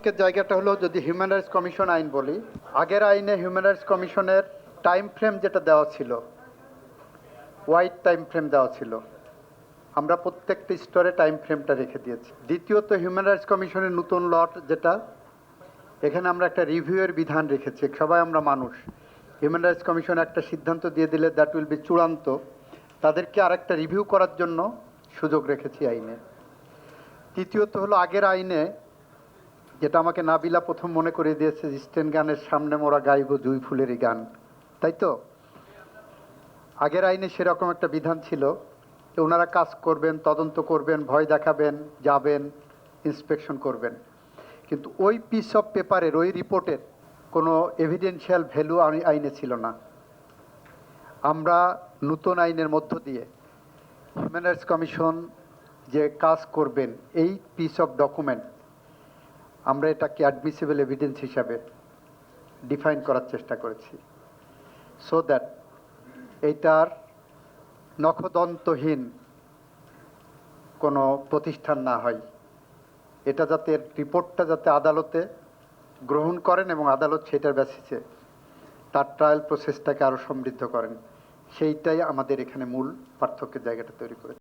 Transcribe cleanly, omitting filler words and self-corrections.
পার্থক্যের জায়গাটা হলো, যদি হিউম্যান রাইটস কমিশন আইন বলি, আগের আইনে হিউম্যান রাইটস কমিশনের টাইম ফ্রেম যেটা দেওয়া ছিল, ওয়াইড টাইম ফ্রেম দেওয়া ছিল, আমরা প্রত্যেকটা স্তরে টাইম ফ্রেমটা রেখে দিয়েছি। দ্বিতীয়ত, হিউম্যান রাইটস কমিশনের নতুন লট যেটা, এখানে আমরা একটা রিভিউয়ের বিধান রেখেছি। সবাই আমরা মানুষ, হিউম্যান রাইটস কমিশন একটা সিদ্ধান্ত দিয়ে দিলে দ্যাট উইল বি চূড়ান্ত, তাদেরকে আরেকটা রিভিউ করার জন্য সুযোগ রেখেছি আইনে। তৃতীয়ত হলো, আগের আইনে যেটা আমাকে নাবিলা প্রথম মনে করে দিয়েছে, স্টেন গানের সামনে মোরা গাইব জুই ফুলেরই গান, তাই তো? আগের আইনে সেরকম একটা বিধান ছিল যে ওনারা কাজ করবেন, তদন্ত করবেন, ভয় দেখাবেন, যাবেন, ইন্সপেকশন করবেন, কিন্তু ওই পিস অফ পেপারের, ওই রিপোর্টের কোনো এভিডেন্সিয়াল ভ্যালু আইনে ছিল না। আমরা নতুন আইনের মধ্য দিয়ে হিউম্যান রাইটস কমিশন যে কাজ করবেন, এই পিস অফ ডকুমেন্ট আমরা এটাকে অ্যাডমিসিবল এভিডেন্স হিসাবে ডিফাইন করার চেষ্টা করেছি, সো দ্যাট এইটার নখদন্তহীন কোনো প্রতিষ্ঠান না হয়। এটা যাতে, রিপোর্টটা যাতে আদালতে গ্রহণ করেন এবং আদালত সেটার বেসিসে তার ট্রায়াল প্রসেসটাকে আরও সমৃদ্ধ করেন, সেইটাই আমাদের এখানে মূল পার্থক্যের জায়গাটা তৈরি করেছে।